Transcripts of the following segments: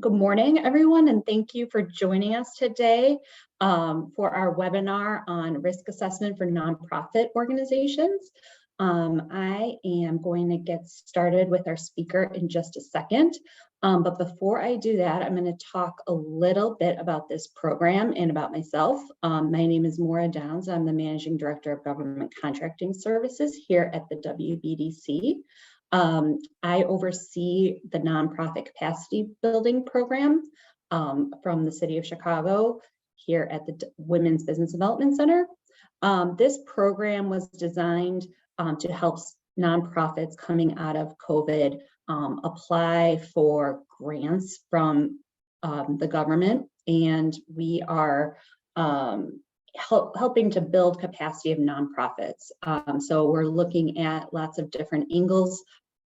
Good morning, everyone, and thank you for joining us today for our webinar on risk assessment for nonprofit organizations. I am going to get started with our speaker in just a second. But before I do that, I'm going to talk a little bit about this program and about myself. My name is Maura Downs. I'm the Managing Director of Government Contracting Services here at the WBDC. I oversee the nonprofit capacity building program from the City of Chicago here at the Women's Business Development Center. This program was designed to help nonprofits coming out of COVID apply for grants from the government, and we are helping to build capacity of nonprofits. So we're looking at lots of different angles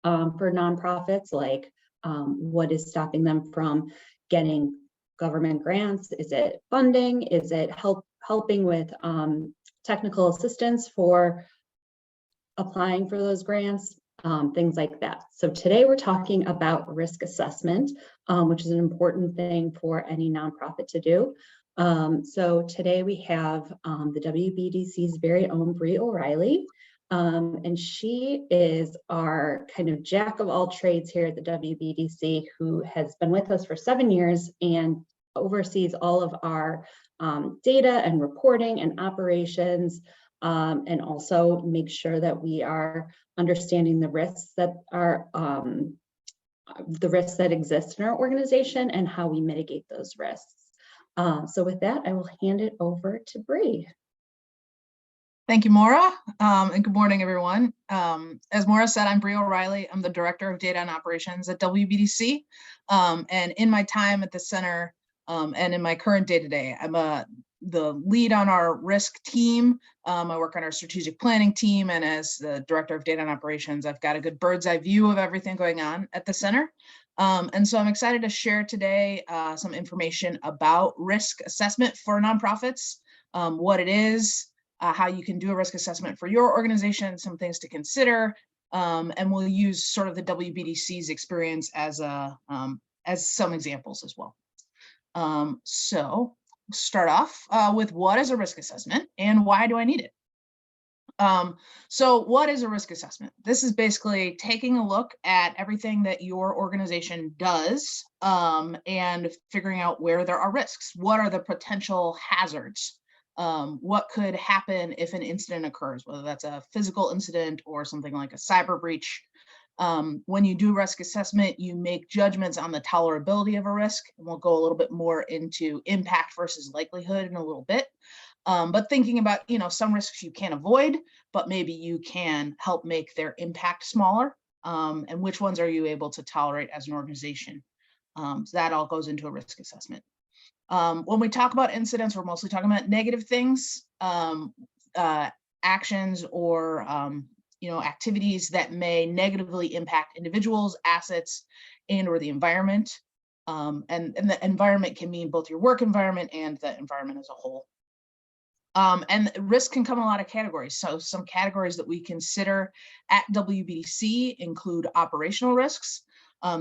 for nonprofits, like what is stopping them from getting government grants? Is it funding? Is it helping with technical assistance for applying for those grants? Things like that. So today we're talking about risk assessment, which is an important thing for any nonprofit to do. So today we have the WBDC's very own Bree O'Reilly. And she is our kind of jack of all trades here at the WBDC, who has been with us for 7 years and oversees all of our data and reporting and operations, and also makes sure that we are understanding the risks that are exist in our organization and how we mitigate those risks. So with that, I will hand it over to Bree. Thank you, Maura, and good morning, everyone. As Maura said, I'm Bree O'Reilly. I'm the Director of Data and Operations at WBDC. And in my time at the center and in my current day-to-day, I'm the lead on our risk team. I work on our strategic planning team, and as the Director of Data and Operations, I've got a good bird's eye view of everything going on at the center. And so I'm excited to share today some information about risk assessment for nonprofits, what it is, how you can do a risk assessment for your organization, some things to consider, and we'll use sort of the WBDC's experience as some examples as well. So start off with what is a risk assessment and why do I need it? So what is a risk assessment? This is basically taking a look at everything that your organization does and figuring out where there are risks. What are the potential hazards? What could happen if an incident occurs, whether that's a physical incident or something like a cyber breach. When you do risk assessment, you make judgments on the tolerability of a risk, and we'll go a little bit more into impact versus likelihood in a little bit. But thinking about, some risks you can't avoid, but maybe you can help make their impact smaller, and which ones are you able to tolerate as an organization. So that all goes into a risk assessment. When we talk about incidents, we're mostly talking about negative things, actions or activities that may negatively impact individuals, assets, and or the environment. And the environment can mean both your work environment and the environment as a whole. And risk can come in a lot of categories. So some categories that we consider at WBDC include operational risks.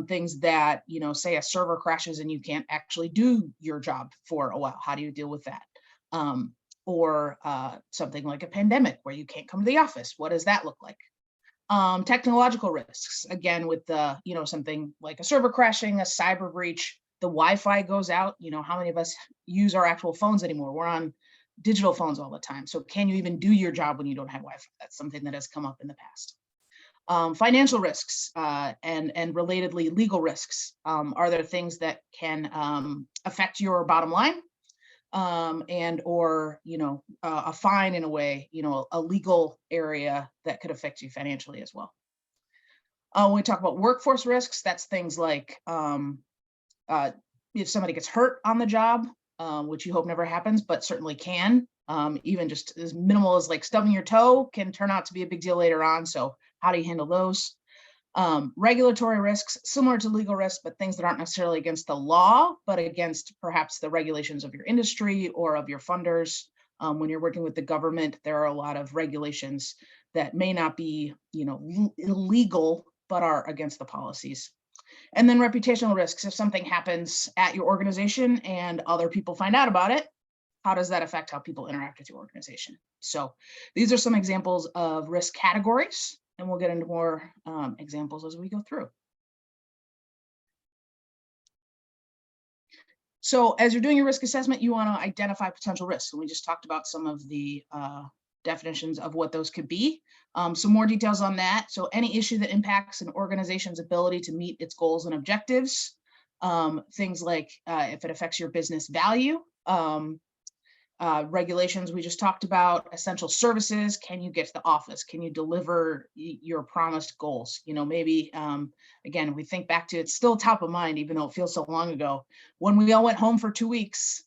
Things that, say a server crashes and you can't actually do your job for a while. How do you deal with that? Or something like a pandemic where you can't come to the office. What does that look like? Technological risks, again, with the, something like a server crashing, a cyber breach, the Wi-Fi goes out. How many of us use our actual phones anymore? We're on digital phones all the time. So can you even do your job when you don't have Wi-Fi? That's something that has come up in the past. Financial risks and relatedly legal risks. Are there things that can affect your bottom line and or, a fine in a way, a legal area that could affect you financially as well. When we talk about workforce risks, that's things like if somebody gets hurt on the job, which you hope never happens, but certainly can. Even just as minimal as like stubbing your toe can turn out to be a big deal later on. So how do you handle those? Regulatory risks, similar to legal risks, but things that aren't necessarily against the law, but against perhaps the regulations of your industry or of your funders. When you're working with the government, there are a lot of regulations that may not be, illegal, but are against the policies. And then reputational risks. If something happens at your organization and other people find out about it, how does that affect how people interact with your organization? So these are some examples of risk categories, and we'll get into more examples as we go through. So as you're doing your risk assessment, you want to identify potential risks. And we just talked about some of the definitions of what those could be. Some more details on that. So any issue that impacts an organization's ability to meet its goals and objectives, things like if it affects your business value, regulations we just talked about, essential services, can you get to the office? Can you deliver your promised goals? You know, maybe, again, we think back to, it's still top of mind, even though it feels so long ago, when we all went home for 2 weeks,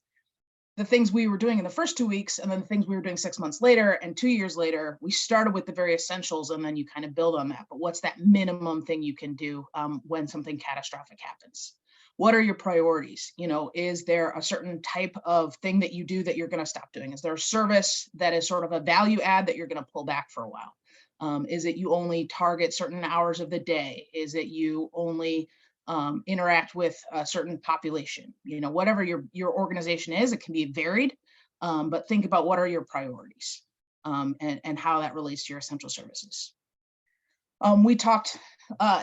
the things we were doing in the first 2 weeks, and then the things we were doing 6 months later and 2 years later, we started with the very essentials, and then you kind of build on that. But what's that minimum thing you can do when something catastrophic happens? What are your priorities? You know, is there a certain type of thing that you do that you're going to stop doing? Is there a service that is sort of a value add that you're going to pull back for a while? Is it you only target certain hours of the day? Is it you only interact with a certain population? You know, whatever your organization is, it can be varied, but think about what are your priorities and how that relates to your essential services. We talked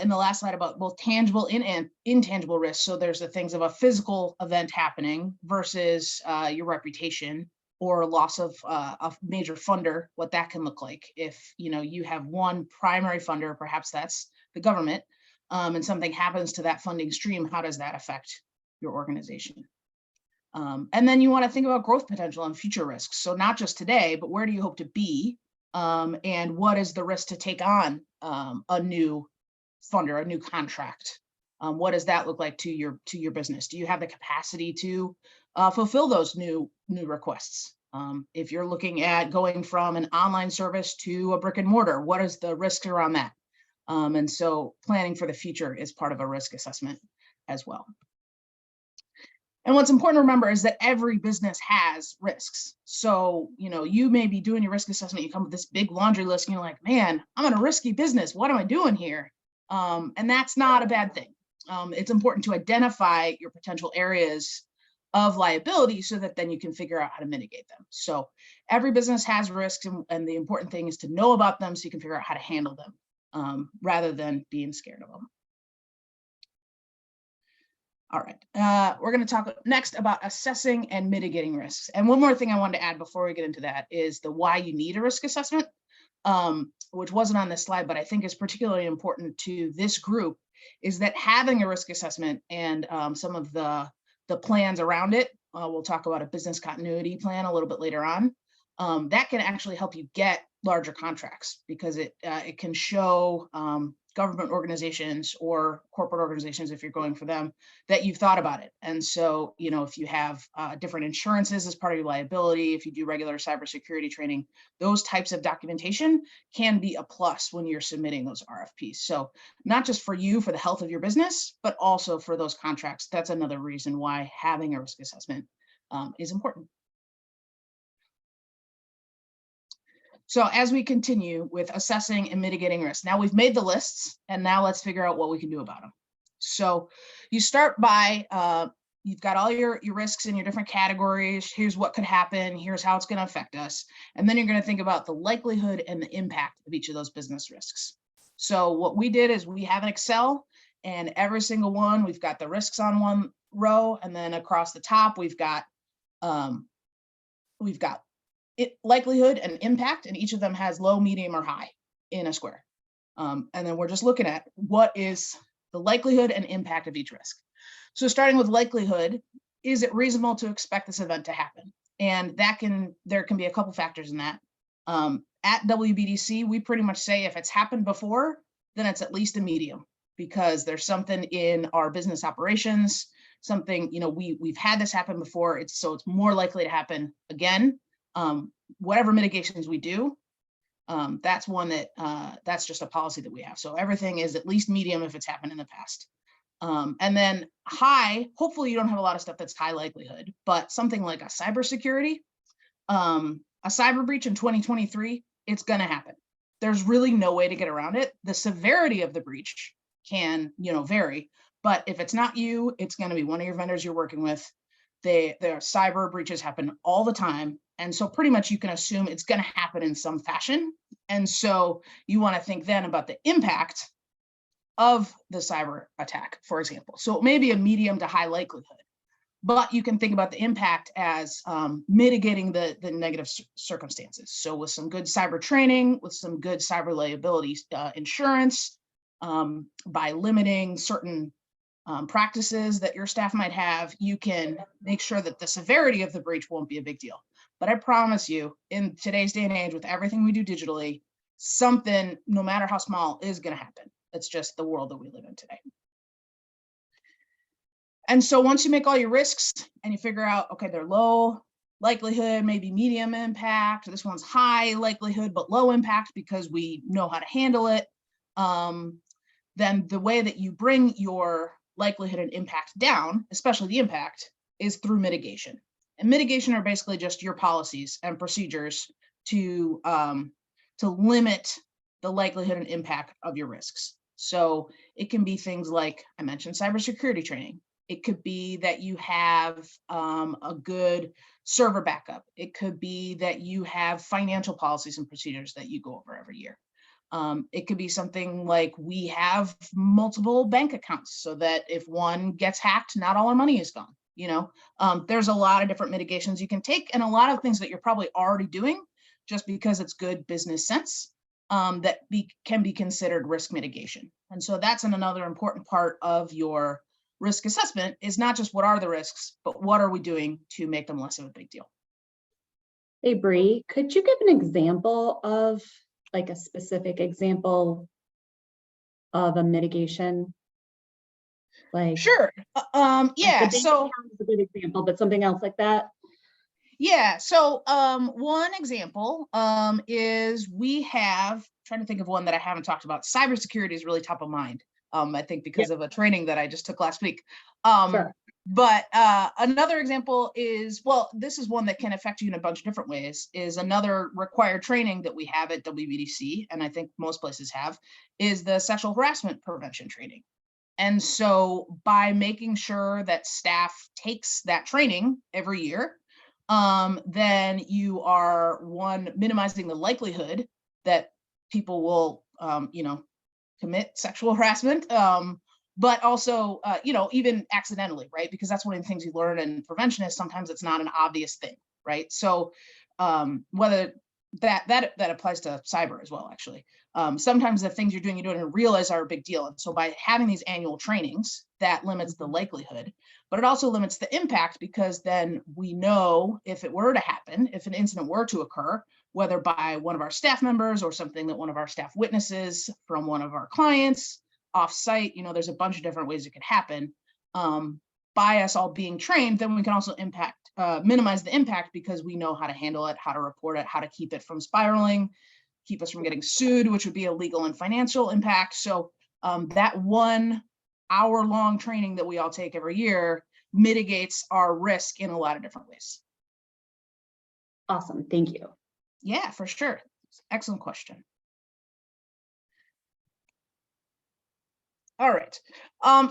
in the last slide about both tangible and intangible risks. So there's the things of a physical event happening versus your reputation, or loss of a major funder, what that can look like. If you know you have one primary funder, perhaps that's the government, and something happens to that funding stream, how does that affect your organization? And then you want to think about growth potential and future risks. So not just today, but where do you hope to be? And what is the risk to take on a new funder, a new contract? What does that look like to your business? Do you have the capacity to fulfill those new requests? If you're looking at going from an online service to a brick and mortar, what is the risk around that? And so planning for the future is part of a risk assessment as well. And what's important to remember is that every business has risks. So, you know, you may be doing your risk assessment, you come with this big laundry list and you're like, man, I'm in a risky business. What am I doing here? And that's not a bad thing. It's important to identify your potential areas of liability so that then you can figure out how to mitigate them. So every business has risks, and the important thing is to know about them so you can figure out how to handle them rather than being scared of them. All right, we're going to talk next about assessing and mitigating risks. And one more thing I wanted to add before we get into that is the why you need a risk assessment, which wasn't on this slide, but I think is particularly important to this group, is that having a risk assessment and some of the plans around it, we'll talk about a business continuity plan a little bit later on, that can actually help you get larger contracts, because it can show government organizations or corporate organizations, if you're going for them, that you've thought about it. And so, you know, if you have different insurances as part of your liability, if you do regular cybersecurity training, those types of documentation can be a plus when you're submitting those RFPs. So not just for you, for the health of your business, but also for those contracts. That's another reason why having a risk assessment is important. So as we continue with assessing and mitigating risk, now we've made the lists, and now let's figure out what we can do about them. So you start by, you've got all your risks in your different categories. Here's what could happen. Here's how it's going to affect us. And then you're going to think about the likelihood and the impact of each of those business risks. So what we did is we have an Excel, and every single one, we've got the risks on one row, and then across the top, we've got likelihood and impact, and each of them has low, medium, or high in a square. And then we're just looking at what is the likelihood and impact of each risk. So starting with likelihood, is it reasonable to expect this event to happen? And there can be a couple factors in that. At WBDC, we pretty much say if it's happened before, then it's at least a medium, because there's something in our business operations, something, you know, we've had this happen before, so it's more likely to happen again. Whatever mitigations we do, that's one that's just a policy that we have. So everything is at least medium if it's happened in the past. And then high, hopefully you don't have a lot of stuff that's high likelihood, but something like a cybersecurity, a cyber breach in 2023, it's going to happen. There's really no way to get around it. The severity of the breach can, you know, vary, But if it's not you, it's going to be one of your vendors you're working with. Their cyber breaches happen all the time. And so pretty much you can assume it's going to happen in some fashion. And so you want to think then about the impact of the cyber attack, for example. So it may be a medium to high likelihood, but you can think about the impact as mitigating the negative circumstances. So with some good cyber training, with some good cyber liability insurance, by limiting certain practices that your staff might have, you can make sure that the severity of the breach won't be a big deal. But I promise you, in today's day and age, with everything we do digitally, something, no matter how small, is going to happen. It's just the world that we live in today. And so once you make all your risks and you figure out, okay, they're low likelihood, maybe medium impact, this one's high likelihood, but low impact because we know how to handle it, then the way that you bring your likelihood and impact down, especially the impact, is through mitigation. And mitigation are basically just your policies and procedures to limit the likelihood and impact of your risks. So it can be things like, I mentioned cybersecurity training. It could be that you have a good server backup. It could be that you have financial policies and procedures that you go over every year. It could be something like we have multiple bank accounts so that if one gets hacked, not all our money is gone. You know, there's a lot of different mitigations you can take, and a lot of things that you're probably already doing just because it's good business sense that can be considered risk mitigation. And so that's another important part of your risk assessment, is not just what are the risks, but what are we doing to make them less of a big deal. Hey, Bree, could you give an example of, like, a specific example of a mitigation? Like, sure. Yeah, the so is a good example, but something else like that. yeah, so one example is we have, trying to think of one that I haven't talked about. Cybersecurity is really top of mind, I think, because of a training that I just took last week. Sure. But another example is, well, this is one that can affect you in a bunch of different ways, is another required training that we have at WBDC, and I think most places have, is the sexual harassment prevention training. And so by making sure that staff takes that training every year, then you are, one, minimizing the likelihood that people will, commit sexual harassment, but also, even accidentally, right? Because that's one of the things you learn in prevention is sometimes it's not an obvious thing, right? So whether that applies to cyber as well, actually. Sometimes the things you don't even realize are a big deal. And so by having these annual trainings, that limits the likelihood, but it also limits the impact, because then we know if it were to happen, if an incident were to occur, whether by one of our staff members or something that one of our staff witnesses from one of our clients off-site, there's a bunch of different ways it could happen. By us all being trained, then we can also minimize the impact, because we know how to handle it, how to report it, how to keep it from spiraling, keep us from getting sued, which would be a legal and financial impact. So that 1 hour-long training that we all take every year mitigates our risk in a lot of different ways. Awesome. Thank you. Yeah, for sure. Excellent question. All right.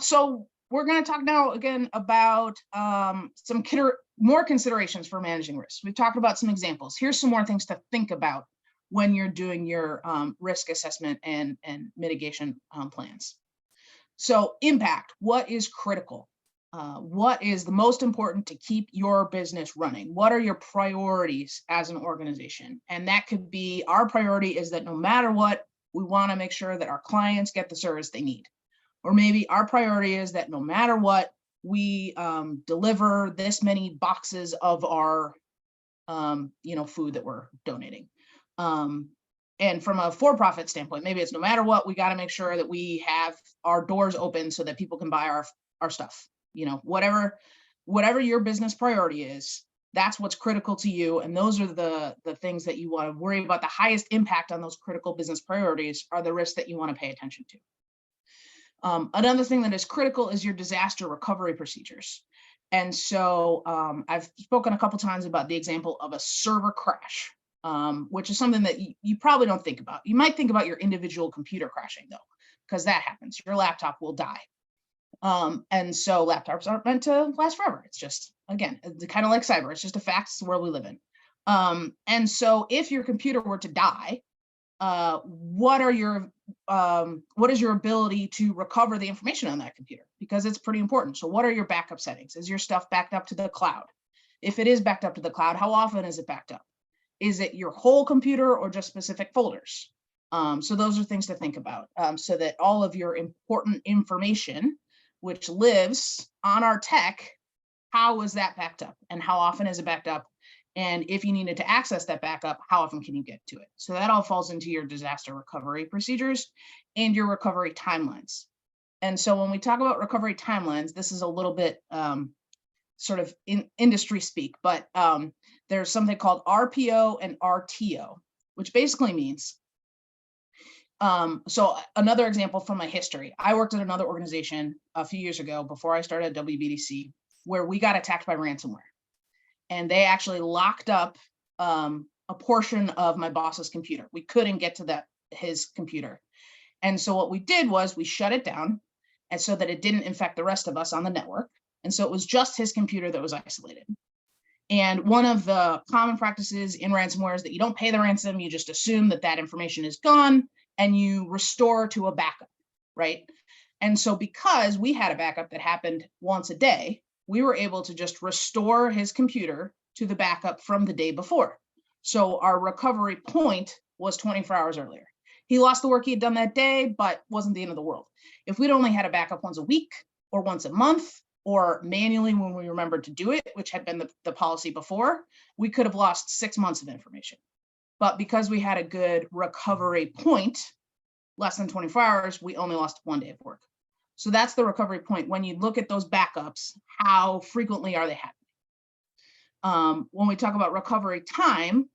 So we're going to talk now again about some more considerations for managing risk. We've talked about some examples. Here's some more things to think about when you're doing your risk assessment and mitigation plans. So impact, what is critical? What is the most important to keep your business running? What are your priorities as an organization? And that could be, our priority is that no matter what, we want to make sure that our clients get the service they need. Or maybe our priority is that no matter what, we deliver this many boxes of our food that we're donating. And from a for-profit standpoint, maybe it's no matter what, we got to make sure that we have our doors open so that people can buy our stuff. Whatever your business priority is, that's what's critical to you. And those are the things that you want to worry about. The highest impact on those critical business priorities are the risks that you want to pay attention to. Another thing that is critical is your disaster recovery procedures. And so I've spoken a couple times about the example of a server crash, which is something that you probably don't think about. You might think about your individual computer crashing, though, because that happens. Your laptop will die. And so laptops aren't meant to last forever. It's just, again, kind of like cyber. It's just a fact. It's the world we live in. And so if your computer were to die, what is your ability to recover the information on that computer? Because it's pretty important. So what are your backup settings? Is your stuff backed up to the cloud? If it is backed up to the cloud, how often is it backed up? Is it your whole computer or just specific folders? So those are things to think about, so that all of your important information, which lives on our tech, how is that backed up and how often is it backed up? And if you needed to access that backup, how often can you get to it? So that all falls into your disaster recovery procedures and your recovery timelines. And so when we talk about recovery timelines, this is a little bit sort of in industry speak, but there's something called RPO and RTO, which basically means, so another example from my history, I worked at another organization a few years ago before I started at WBDC, where we got attacked by ransomware. And they actually locked up a portion of my boss's computer. We couldn't get to his computer. And so what we did was we shut it down, and so that it didn't infect the rest of us on the network. And so it was just his computer that was isolated. And one of the common practices in ransomware is that you don't pay the ransom, you just assume that that information is gone and you restore to a backup, right? And so because we had a backup that happened once a day, we were able to just restore his computer to the backup from the day before. So our recovery point was 24 hours earlier. He lost the work he had done that day, but wasn't the end of the world. If we'd only had a backup once a week or once a month, or manually when we remembered to do it, which had been the policy before, we could have lost 6 months of information. But because we had a good recovery point, less than 24 hours, we only lost 1 day of work. So that's the recovery point. When you look at those backups, how frequently are they happening? When we talk about recovery time,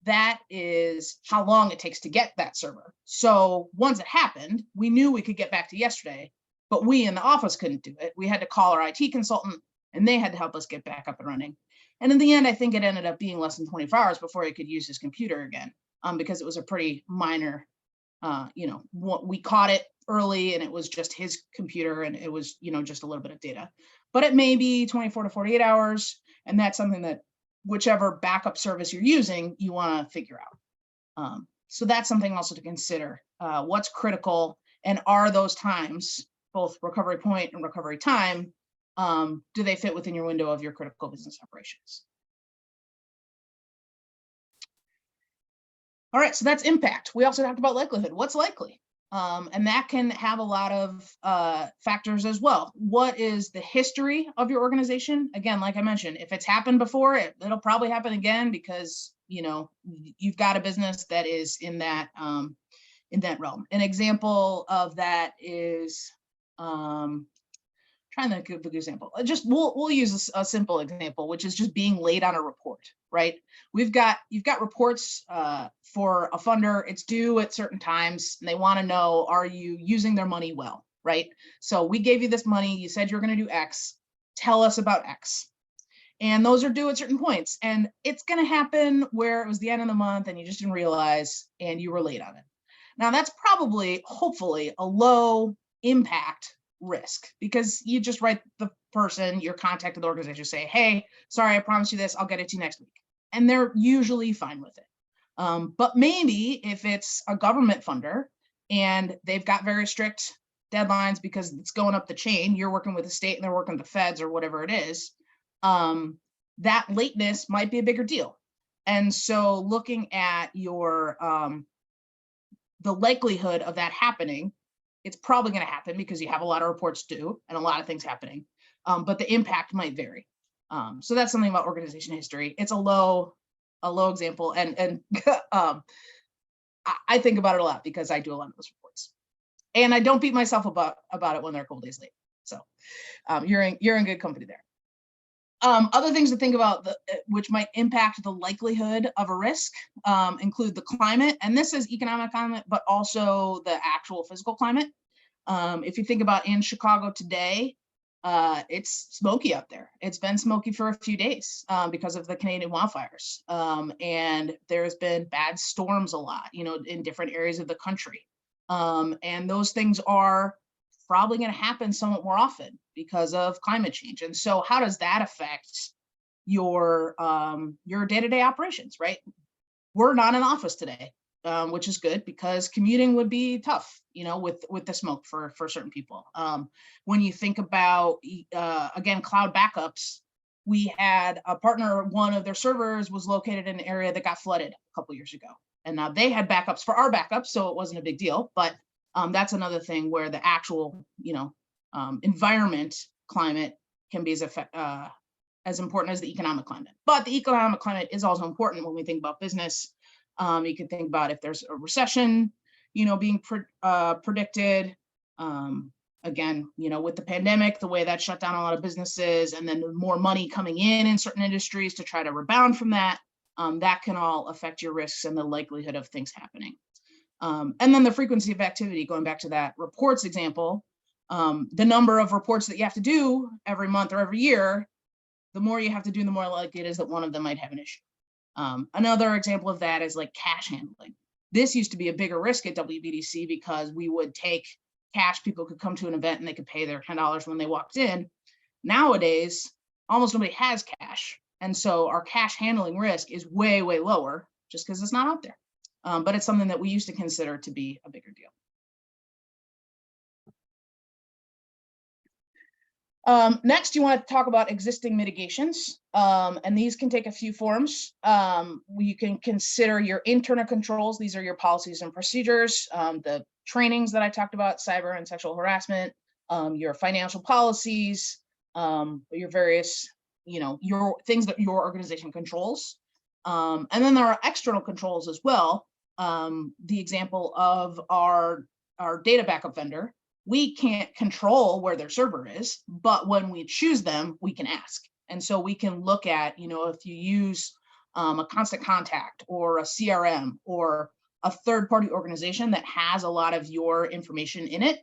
that is how long it takes to get that server. So once it happened, we knew we could get back to yesterday, but we in the office couldn't do it. We had to call our IT consultant and they had to help us get back up and running. And in the end, I think it ended up being less than 24 hours before he could use his computer again, because it was a pretty minor, we caught it early and it was just his computer and it was, just a little bit of data. But it may be 24 to 48 hours. And that's something that whichever backup service you're using, you want to figure out. So that's something also to consider. What's critical, and are those times, both recovery point and recovery time, do they fit within your window of your critical business operations? All right, so that's impact. We also talked about likelihood. What's likely? And that can have a lot of factors as well. What is the history of your organization? Again, like I mentioned, if it's happened before, it'll probably happen again because you've got a business that is in that realm. An example of that is trying to give a good example. We'll use a simple example, which is just being late on a report, right? You've got reports for a funder. It's due at certain times, and they want to know, are you using their money well, right? So we gave you this money. You said you're going to do X. Tell us about X. And those are due at certain points. And it's going to happen where it was the end of the month and you just didn't realize and you were late on it. Now that's probably, hopefully, a low impact risk because you just write the person, your contact of the organization, say, hey, sorry, I promised you this, I'll get it to you next week. And they're usually fine with it. But maybe if it's a government funder and they've got very strict deadlines because it's going up the chain, you're working with the state and they're working with the feds or whatever it is, that lateness might be a bigger deal. And so looking at your the likelihood of that happening, it's probably going to happen because you have a lot of reports due and a lot of things happening, but the impact might vary. So that's something about organization history. It's a low example, and I think about it a lot because I do a lot of those reports, and I don't beat myself about it when they're a couple days late. So you're in good company there. Other things to think about which might impact the likelihood of a risk include the climate, and this is economic climate, but also the actual physical climate. If you think about in Chicago today, it's smoky out there. It's been smoky for a few days because of the Canadian wildfires. And there's been bad storms a lot, in different areas of the country. And those things are probably going to happen somewhat more often because of climate change. And so how does that affect your day-to-day operations, right? We're not in the office today, which is good because commuting would be tough, with the smoke for certain people. When you think about, again, cloud backups, we had a partner, one of their servers was located in an area that got flooded a couple years ago. And now they had backups for our backups, so it wasn't a big deal. But that's another thing where the actual, environment climate can be as important as the economic climate. But the economic climate is also important when we think about business. You can think about if there's a recession, being predicted. Again, with the pandemic, the way that shut down a lot of businesses, and then more money coming in certain industries to try to rebound from that, that can all affect your risks and the likelihood of things happening. And then the frequency of activity, going back to that reports example, the number of reports that you have to do every month or every year, the more you have to do, the more likely it is that one of them might have an issue. Another example of that is like cash handling. This used to be a bigger risk at WBDC because we would take cash. People could come to an event and they could pay their $10 when they walked in. Nowadays, almost nobody has cash. And so our cash handling risk is way, way lower just because it's not out there. But it's something that we used to consider to be a bigger deal. Next, you want to talk about existing mitigations, and these can take a few forms. You can consider your internal controls. These are your policies and procedures, the trainings that I talked about, cyber and sexual harassment, your financial policies, your various, your things that your organization controls. And then there are external controls as well. The example of our data backup vendor. We can't control where their server is, but when we choose them, we can ask. And so we can look at, if you use a constant contact or a CRM or a third-party organization that has a lot of your information in it,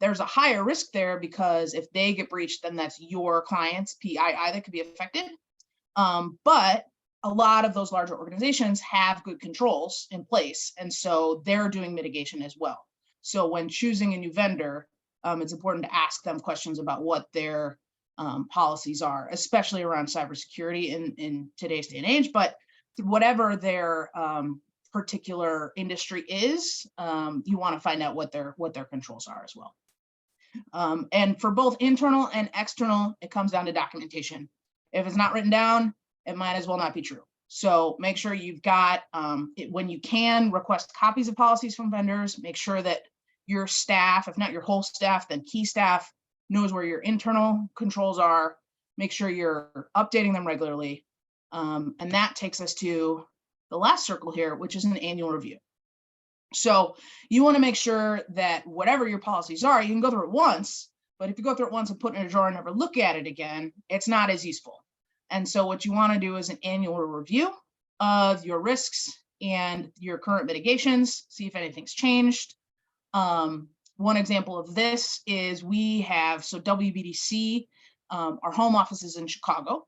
there's a higher risk there because if they get breached, then that's your client's PII that could be affected. But a lot of those larger organizations have good controls in place, and so they're doing mitigation as well. So when choosing a new vendor, it's important to ask them questions about what their policies are, especially around cybersecurity in today's day and age. But whatever their particular industry is, you want to find out what their controls are as well. And for both internal and external, it comes down to documentation. If it's not written down, it might as well not be true. So make sure you've got, when you can, request copies of policies from vendors. Make sure that your staff, if not your whole staff, then key staff, knows where your internal controls are. Make sure you're updating them regularly. And that takes us to the last circle here, which is an annual review. So you want to make sure that whatever your policies are, you can go through it once, but if you go through it once and put it in a drawer and never look at it again, it's not as useful. And so what you want to do is an annual review of your risks and your current mitigations, see if anything's changed. One example of this is WBDC, our home office is in Chicago,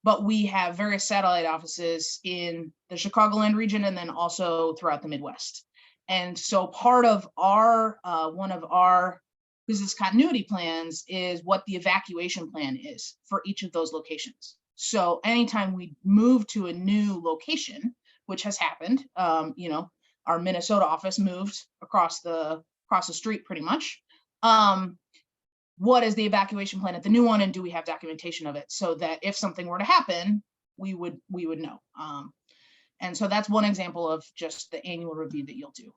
but we have various satellite offices in the Chicagoland region and then also throughout the Midwest. And so part of our, one of our business continuity plans is what the evacuation plan is for each of those locations. So anytime we move to a new location, which has happened, our Minnesota office moved across the street pretty much. What is the evacuation plan at the new one, and do we have documentation of it so that if something were to happen, we would know. And so that's one example of just the annual review that you'll do.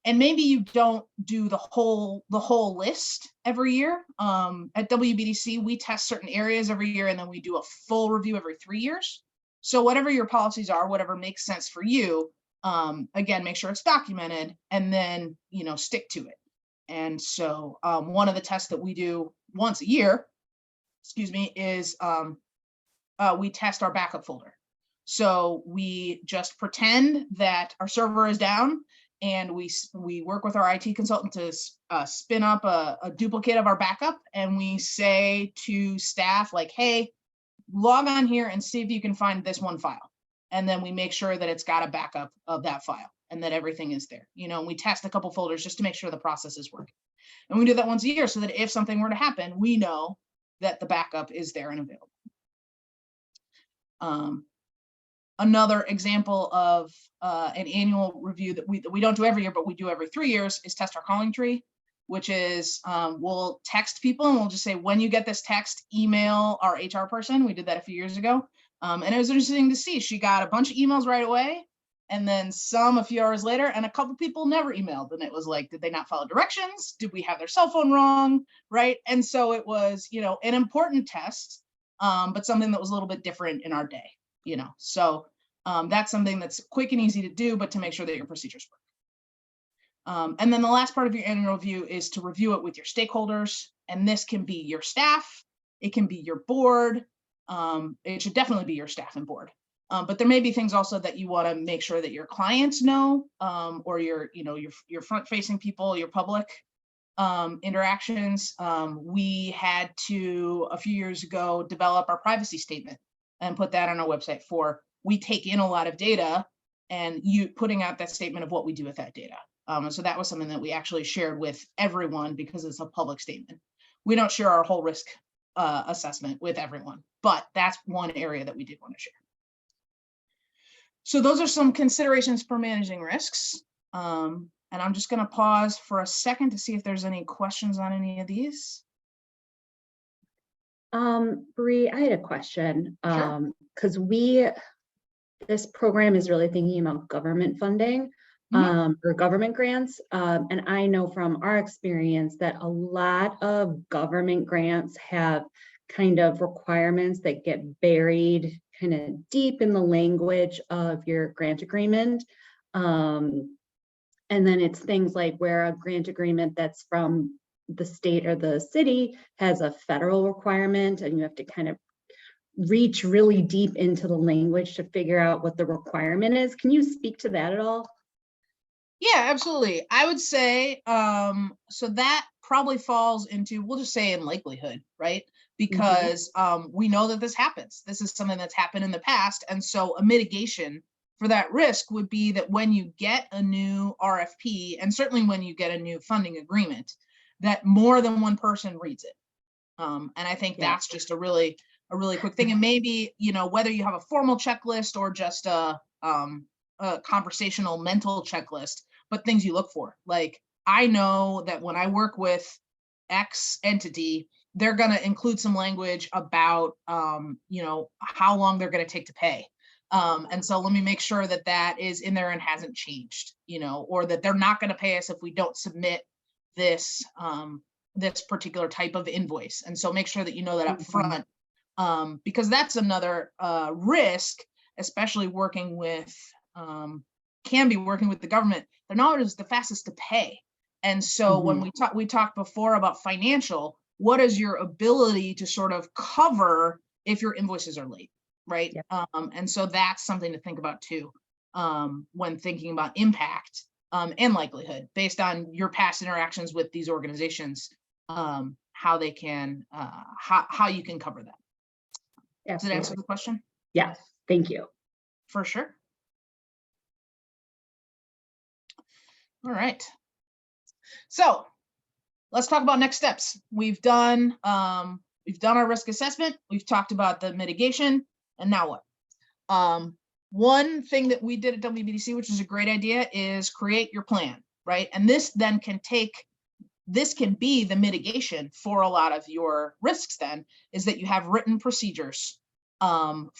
And maybe you don't do the whole list every year. At WBDC, we test certain areas every year, and then we do a full review every 3 years. So whatever your policies are, whatever makes sense for you, again, make sure it's documented and then, stick to it. And so one of the tests that we do once a year, is we test our backup folder. So we just pretend that our server is down and we work with our IT consultant to spin up a duplicate of our backup. And we say to staff like, hey, log on here and see if you can find this one file. And then we make sure that it's got a backup of that file and that everything is there. And we test a couple folders just to make sure the process is working. And we do that once a year so that if something were to happen, we know that the backup is there and available. Another example of an annual review that we don't do every year, but we do every 3 years is test our calling tree, which is we'll text people and we'll just say, when you get this text, email our HR person. We did that a few years ago. And it was interesting to see. She got a bunch of emails right away, and then some a few hours later, and a couple people never emailed. And it was like, did they not follow directions? Did we have their cell phone wrong? Right. And so it was, an important test, but something that was a little bit different in our day. So that's something that's quick and easy to do, but to make sure that your procedures work. And then the last part of your annual review is to review it with your stakeholders. And this can be your staff, it can be your board. It should definitely be your staff and board. But there may be things also that you want to make sure that your clients know, or your front-facing people, your public interactions. We had to, a few years ago, develop our privacy statement and put that on our website we take in a lot of data, and you putting out that statement of what we do with that data. And so that was something that we actually shared with everyone because it's a public statement. We don't share our whole risk assessment with everyone, but that's one area that we did want to share. So those are some considerations for managing risks. And I'm just going to pause for a second to see if there's any questions on any of these. Bree, I had a question. Sure. Because this program is really thinking about government funding, or government grants. And I know from our experience that a lot of government grants have kind of requirements that get buried kind of deep in the language of your grant agreement. And then it's things like where a grant agreement that's from the state or the city has a federal requirement, and you have to kind of reach really deep into the language to figure out what the requirement is. Can you speak to that at all? Yeah, absolutely. I would say, so that probably falls into, we'll just say in likelihood, right? Because we know that this happens. This is something that's happened in the past. And so a mitigation for that risk would be that when you get a new RFP, and certainly when you get a new funding agreement, that more than one person reads it. And I think that's just a really quick thing. And maybe, whether you have a formal checklist or just a conversational mental checklist, but things you look for. Like, I know that when I work with X entity, they're going to include some language about, how long they're going to take to pay. And so let me make sure that that is in there and hasn't changed, or that they're not going to pay us if we don't submit this, this particular type of invoice. And so make sure that you know that up front, because that's another risk, especially working with, can be working with the government. They're not always the fastest to pay. And so when we talked before about financial, what is your ability to sort of cover if your invoices are late, right? And so that's something to think about too, when thinking about impact and likelihood based on your past interactions with these organizations, how they can, how you can cover that. Does that answer the question? Yes, thank you. For sure. All right. So let's talk about next steps. We've done our risk assessment. We've talked about the mitigation, and now what? One thing that we did at WBDC, which is a great idea, is create your plan, right? And this then can be the mitigation for a lot of your risks then, is that you have written procedures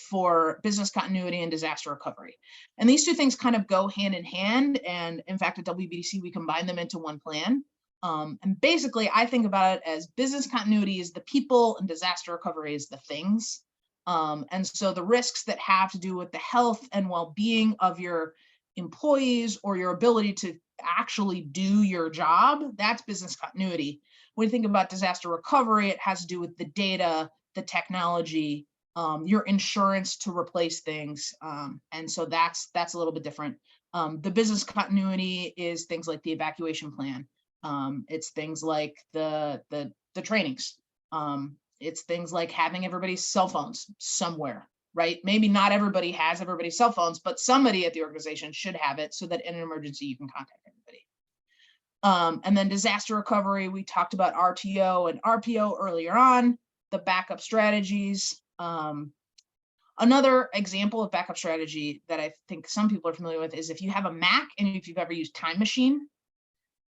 for business continuity and disaster recovery. And these two things kind of go hand in hand. And in fact, at WBDC, we combine them into one plan. And basically, I think about it as business continuity is the people and disaster recovery is the things. And so the risks that have to do with the health and well-being of your employees or your ability to actually do your job, that's business continuity. When you think about disaster recovery, it has to do with the data, the technology, your insurance to replace things. And so that's a little bit different. The business continuity is things like the evacuation plan. It's things like the trainings. It's things like having everybody's cell phones somewhere, right? Maybe not everybody has everybody's cell phones, but somebody at the organization should have it so that in an emergency you can contact everybody. And then disaster recovery, we talked about RTO and RPO earlier on, the backup strategies. Another example of backup strategy that I think some people are familiar with is if you have a Mac and if you've ever used Time Machine,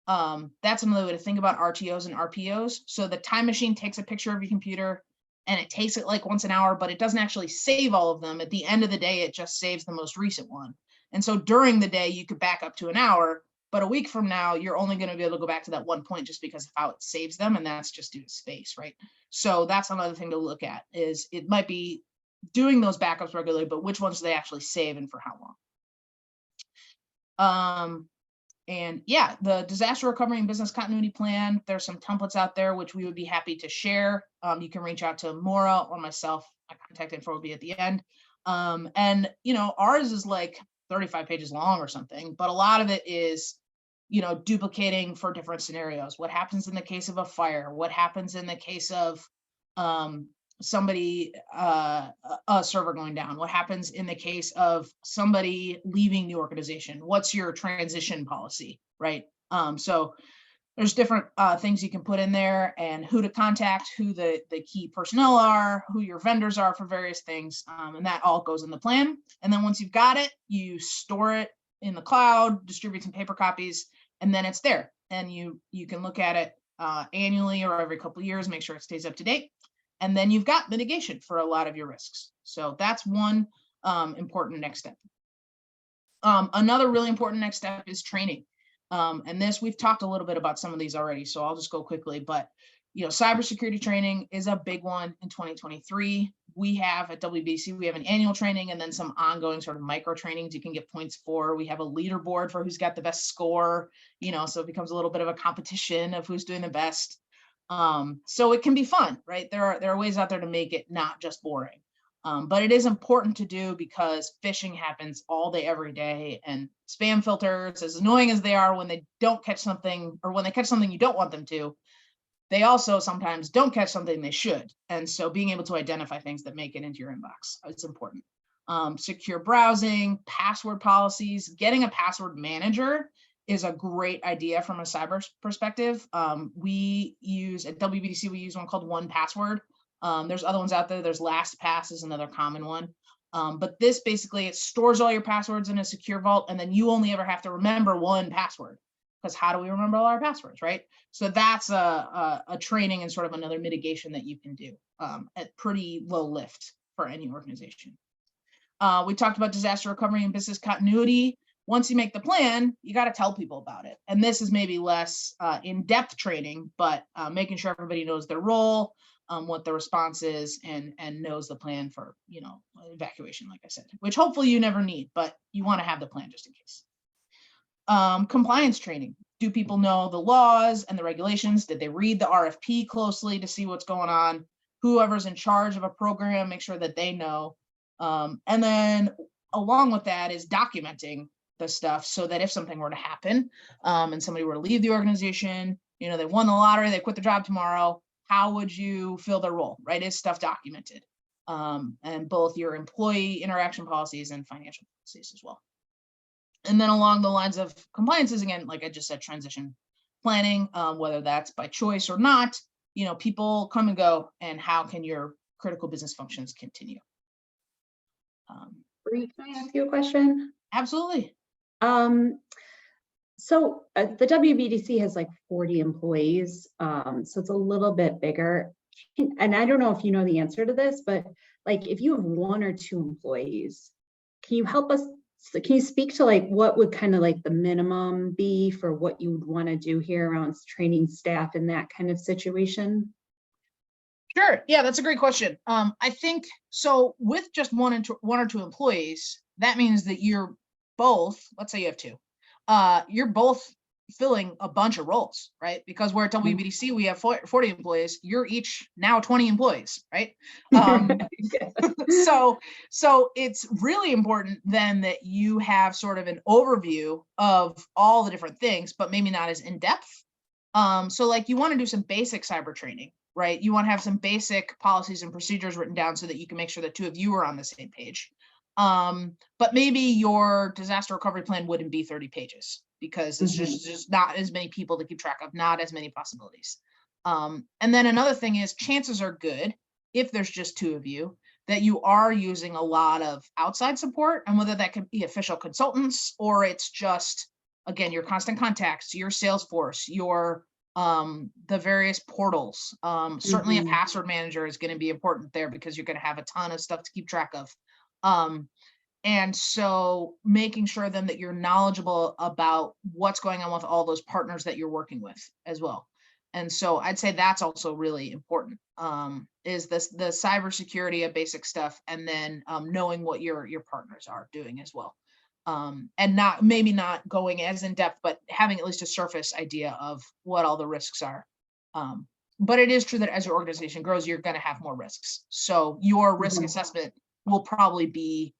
that's another way to think about RTOs and RPOs. So the Time Machine takes a picture of your computer and it takes it like once an hour, but it doesn't actually save all of them. At the end of the day, it just saves the most recent one. And so during the day, you could back up to an hour, but a week from now, you're only going to be able to go back to that one point just because of how it saves them. And that's just due to space, right? So that's another thing to look at is it might be doing those backups regularly, but which ones do they actually save and for how long? And yeah, the disaster recovery and business continuity plan, there's some templates out there, which we would be happy to share. You can reach out to Maura or myself. My contact info will be at the end. And, ours is like 35 pages long or something, but a lot of it is, duplicating for different scenarios. What happens in the case of a fire? What happens in the case of somebody, a server going down? What happens in the case of somebody leaving the organization? What's your transition policy, right? So there's different things you can put in there and who to contact, who the key personnel are, who your vendors are for various things. And that all goes in the plan. And then once you've got it, you store it in the cloud, distribute some paper copies, and then it's there. And you can look at it annually or every couple of years, make sure it stays up to date. And then you've got mitigation for a lot of your risks. So that's one important next step. Another really important next step is training. And this, we've talked a little bit about some of these already, so I'll just go quickly. But, cybersecurity training is a big one in 2023. We have at WBC, we have an annual training and then some ongoing sort of micro trainings you can get points for. We have a leaderboard for who's got the best score, so it becomes a little bit of a competition of who's doing the best. So it can be fun, right? There are ways out there to make it not just boring. But it is important to do because phishing happens all day, every day, and spam filters, as annoying as they are when they don't catch something, or when they catch something you don't want them to, they also sometimes don't catch something they should. And so being able to identify things that make it into your inbox, it's important. Secure browsing, password policies, getting a password manager is a great idea from a cyber perspective. We use at WBDC, we use one called 1Password. There's other ones out there. There's LastPass is another common one. But this basically, it stores all your passwords in a secure vault, and then you only ever have to remember one password. Because how do we remember all our passwords, right? So that's a training and sort of another mitigation that you can do at pretty low lift for any organization. We talked about disaster recovery and business continuity. Once you make the plan, you got to tell people about it. And this is maybe less in-depth training, but making sure everybody knows their role, what the response is, and knows the plan for, evacuation, like I said, which hopefully you never need, but you want to have the plan just in case. Compliance training. Do people know the laws and the regulations? Did they read the RFP closely to see what's going on? Whoever's in charge of a program, make sure that they know. And then along with that is documenting the stuff so that if something were to happen and somebody were to leave the organization, they won the lottery, they quit their job tomorrow, how would you fill their role, right? Is stuff documented? And both your employee interaction policies and financial policies as well. And then along the lines of compliances, again, like I just said, transition planning, whether that's by choice or not, people come and go, and how can your critical business functions continue? Bree, can I ask you a question? Absolutely. So the WBDC has like 40 employees, so it's a little bit bigger. And I don't know if you know the answer to this, but like if you have 1 or 2 employees, can you help us? Can you speak to like what would kind of like the minimum be for what you would want to do here around training staff in that kind of situation? Sure. Yeah, that's a great question. I think so. With just 1 or 2 employees, that means that you're both. Let's say you have 2. You're both filling a bunch of roles, right? Because we're at WBDC, we have 40 employees. You're each now 20 employees, right? So it's really important then that you have sort of an overview of all the different things, but maybe not as in depth. So like you want to do some basic cyber training, right? You want to have some basic policies and procedures written down so that you can make sure the 2 of you are on the same page. But maybe your disaster recovery plan wouldn't be 30 pages, because it's just not as many people to keep track of, not as many possibilities. And then another thing is, chances are good, if there's just two of you, that you are using a lot of outside support, and whether that could be official consultants, or it's just, again, your constant contacts, your Salesforce, your the various portals. Certainly a password manager is going to be important there, because you're going to have a ton of stuff to keep track of. And so making sure then that you're knowledgeable about what's going on with all those partners that you're working with as well. And so I'd say that's also really important, is the cybersecurity of basic stuff, and then knowing what your partners are doing as well. And maybe not going as in depth, but having at least a surface idea of what all the risks are. But it is true that as your organization grows, you're going to have more risks. So your risk assessment will probably be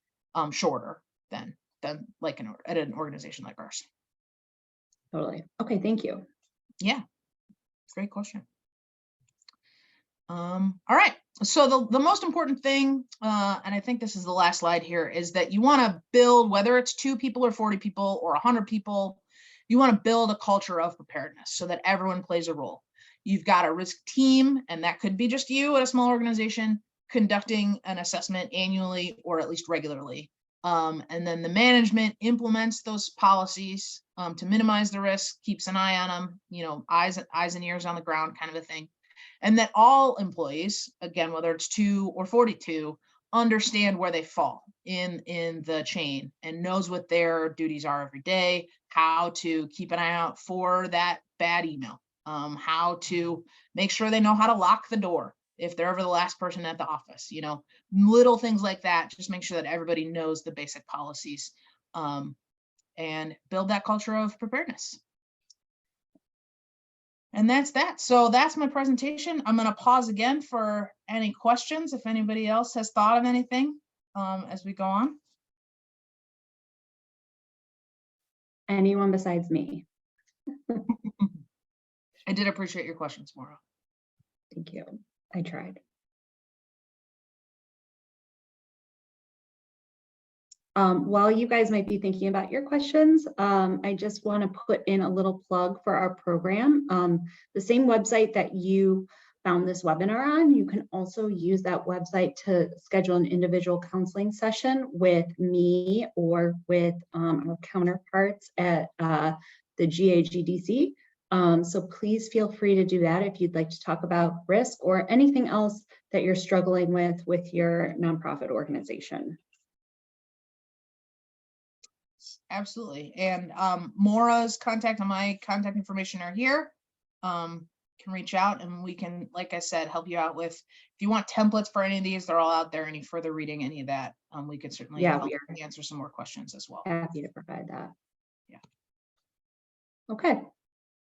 shorter than like at an organization like ours. Totally. Okay, thank you. Yeah, great question. All right. So the most important thing, and I think this is the last slide here, is that you want to build, whether it's 2 people or 40 people or 100 people, you want to build a culture of preparedness so that everyone plays a role. You've got a risk team, and that could be just you at a small organization conducting an assessment annually or at least regularly. And then the management implements those policies to minimize the risk, keeps an eye on them, you know, eyes and ears on the ground kind of a thing. And that all employees, again, whether it's 2 or 42, understand where they fall in the chain and knows what their duties are every day, how to keep an eye out for that bad email, how to make sure they know how to lock the door if they're ever the last person at the office, you know, little things like that. Just make sure that everybody knows the basic policies, and build that culture of preparedness. And that's that. So that's my presentation. I'm going to pause again for any questions, if anybody else has thought of anything as we go on. Anyone besides me? I did appreciate your questions, Maura. Thank you. I tried. While you guys might be thinking about your questions, I just want to put in a little plug for our program. The same website that you found this webinar on, you can also use that website to schedule an individual counseling session with me or with our counterparts at the GAGDC. So please feel free to do that if you'd like to talk about risk or anything else that you're struggling with your nonprofit organization. Absolutely. And Maura's contact and my contact information are here. Can reach out and we can, like I said, help you out with, if you want templates for any of these, they're all out there. Any further reading, any of that, we could certainly help answer some more questions as well. Happy to provide that. Yeah. Okay.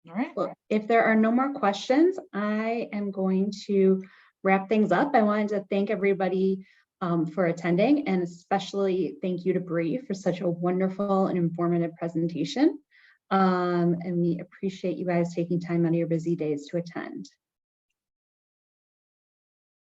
All right. Well, if there are no more questions, I am going to wrap things up. I wanted to thank everybody for attending, and especially thank you to Bree for such a wonderful and informative presentation. And we appreciate you guys taking time out of your busy days to attend.